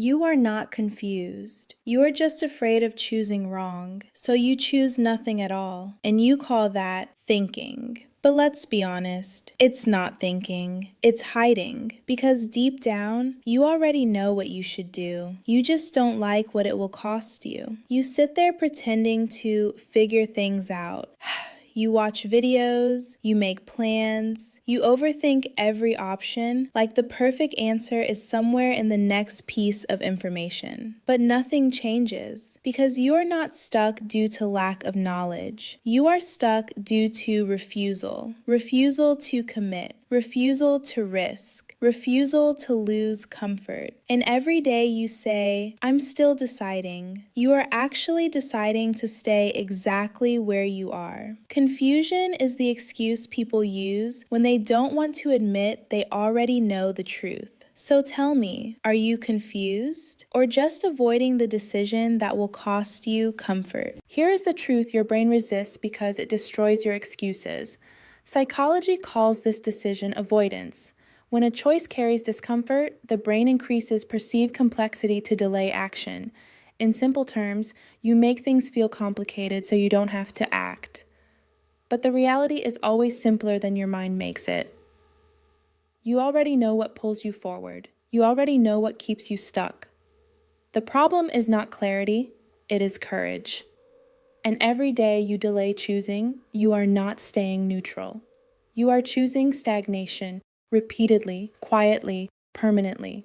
You are not confused. You are just afraid of choosing wrong, so you choose nothing at all, and you call that thinking. But let's be honest, it's not thinking, it's hiding, because deep down, you already know what you should do. You just don't like what it will cost you. You sit there pretending to figure things out. You watch videos, you make plans, you overthink every option, like the perfect answer is somewhere in the next piece of information. But nothing changes, because you are not stuck due to lack of knowledge. You are stuck due to refusal to commit, refusal to risk, refusal to lose comfort. And every day you say, I'm still deciding. You are actually deciding to stay exactly where you are. Confusion is the excuse people use when they don't want to admit they already know the truth. So tell me, are you confused or just avoiding the decision that will cost you comfort? Here is the truth your brain resists because it destroys your excuses. Psychology calls this decision avoidance. When a choice carries discomfort, the brain increases perceived complexity to delay action. In simple terms, you make things feel complicated so you don't have to act. But the reality is always simpler than your mind makes it. You already know what pulls you forward. You already know what keeps you stuck. The problem is not clarity, it is courage. And every day you delay choosing, you are not staying neutral. You are choosing stagnation, repeatedly, quietly, permanently.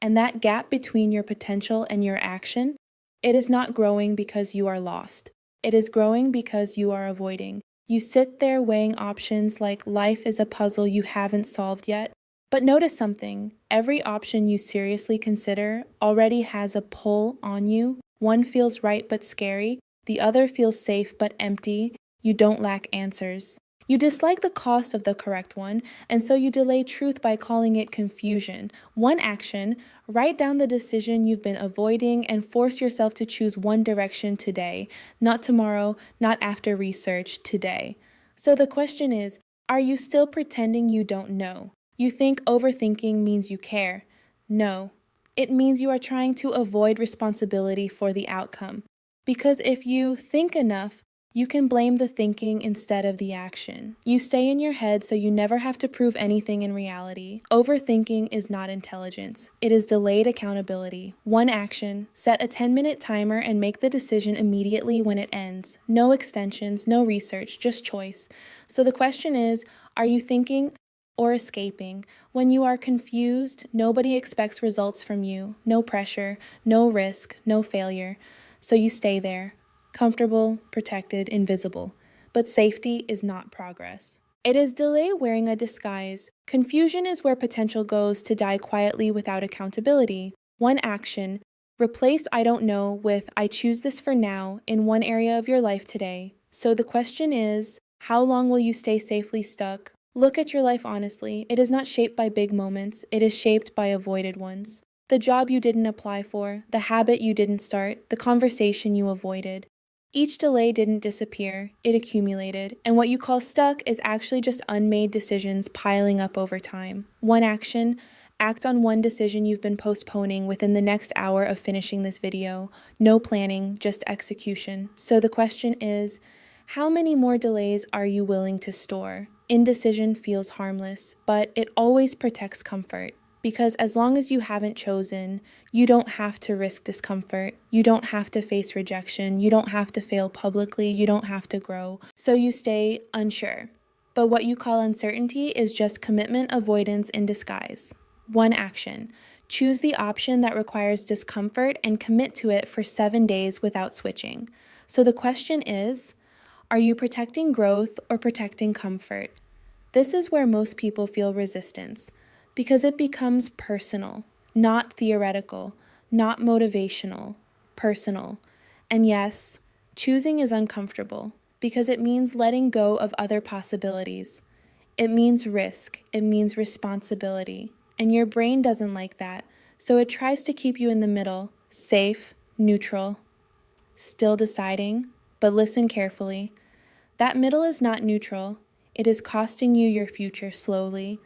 And that gap between your potential and your action, it is not growing because you are lost. It is growing because you are avoiding. You sit there weighing options like life is a puzzle you haven't solved yet. But notice something, every option you seriously consider already has a pull on you. One feels right but scary, the other feels safe but empty. You don't lack answers. You dislike the cost of the correct one, and so you delay truth by calling it confusion. One action, write down the decision you've been avoiding and force yourself to choose one direction today. Not tomorrow, not after research, today. So the question is, are you still pretending you don't know? You think overthinking means you care. No, it means you are trying to avoid responsibility for the outcome. Because if you think enough, you can blame the thinking instead of the action. You stay in your head so you never have to prove anything in reality. Overthinking is not intelligence. It is delayed accountability. One action, set a 10-minute timer and make the decision immediately when it ends. No extensions, no research, just choice. So the question is, are you thinking or escaping? When you are confused, nobody expects results from you. No pressure, no risk, no failure. So you stay there. Comfortable, protected, invisible. But safety is not progress. It is delay wearing a disguise. Confusion is where potential goes to die quietly without accountability. One action, replace I don't know with I choose this for now in one area of your life today. So the question is, how long will you stay safely stuck? Look at your life honestly. It is not shaped by big moments. It is shaped by avoided ones. The job you didn't apply for, the habit you didn't start, the conversation you avoided. Each delay didn't disappear, it accumulated, and what you call stuck is actually just unmade decisions piling up over time. One action, act on one decision you've been postponing within the next hour of finishing this video. No planning, just execution. So the question is, how many more delays are you willing to store? Indecision feels harmless, but it always protects comfort. Because as long as you haven't chosen, you don't have to risk discomfort. You don't have to face rejection. You don't have to fail publicly. You don't have to grow. So you stay unsure. But what you call uncertainty is just commitment avoidance in disguise. One action. Choose the option that requires discomfort and commit to it for 7 days without switching. So the question is, are you protecting growth or protecting comfort? This is where most people feel resistance. Because it becomes personal, not theoretical, not motivational, personal. And yes, choosing is uncomfortable because it means letting go of other possibilities. It means risk, it means responsibility. And your brain doesn't like that, so it tries to keep you in the middle, safe, neutral, still deciding, but listen carefully. That middle is not neutral. It is costing you your future slowly.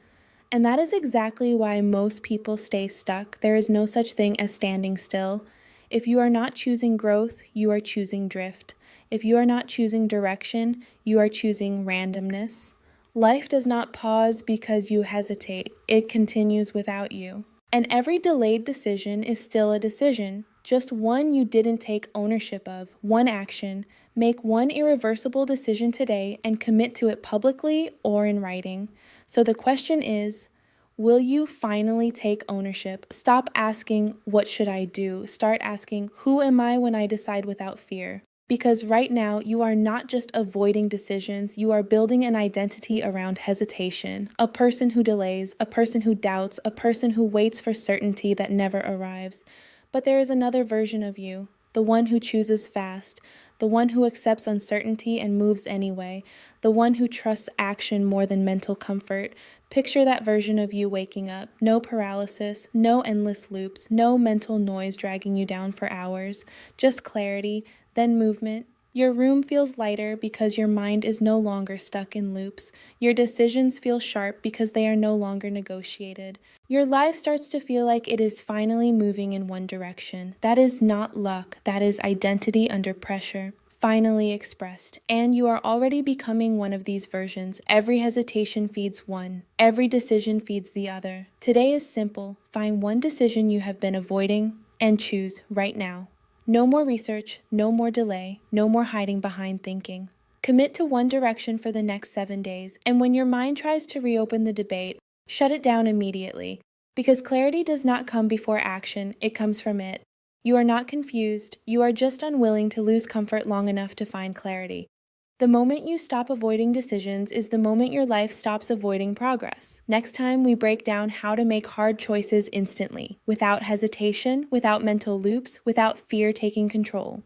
And that is exactly why most people stay stuck. There is no such thing as standing still. If you are not choosing growth, you are choosing drift. If you are not choosing direction, you are choosing randomness. Life does not pause because you hesitate. It continues without you. And every delayed decision is still a decision, just one you didn't take ownership of, one action. Make one irreversible decision today and commit to it publicly or in writing. So the question is, will you finally take ownership? Stop asking, what should I do? Start asking, who am I when I decide without fear? Because right now, you are not just avoiding decisions, you are building an identity around hesitation. A person who delays, a person who doubts, a person who waits for certainty that never arrives. But there is another version of you, the one who chooses fast, the one who accepts uncertainty and moves anyway, the one who trusts action more than mental comfort. Picture that version of you waking up. No paralysis, no endless loops, no mental noise dragging you down for hours, just clarity, then movement. Your room feels lighter because your mind is no longer stuck in loops. Your decisions feel sharp because they are no longer negotiated. Your life starts to feel like it is finally moving in one direction. That is not luck, that is identity under pressure, finally expressed. And you are already becoming one of these versions. Every hesitation feeds one. Every decision feeds the other. Today is simple. Find one decision you have been avoiding and choose right now. No more research, no more delay, no more hiding behind thinking. Commit to one direction for the next 7 days, and when your mind tries to reopen the debate, shut it down immediately. Because clarity does not come before action, it comes from it. You are not confused, you are just unwilling to lose comfort long enough to find clarity. The moment you stop avoiding decisions is the moment your life stops avoiding progress. Next time, we break down how to make hard choices instantly, without hesitation, without mental loops, without fear taking control.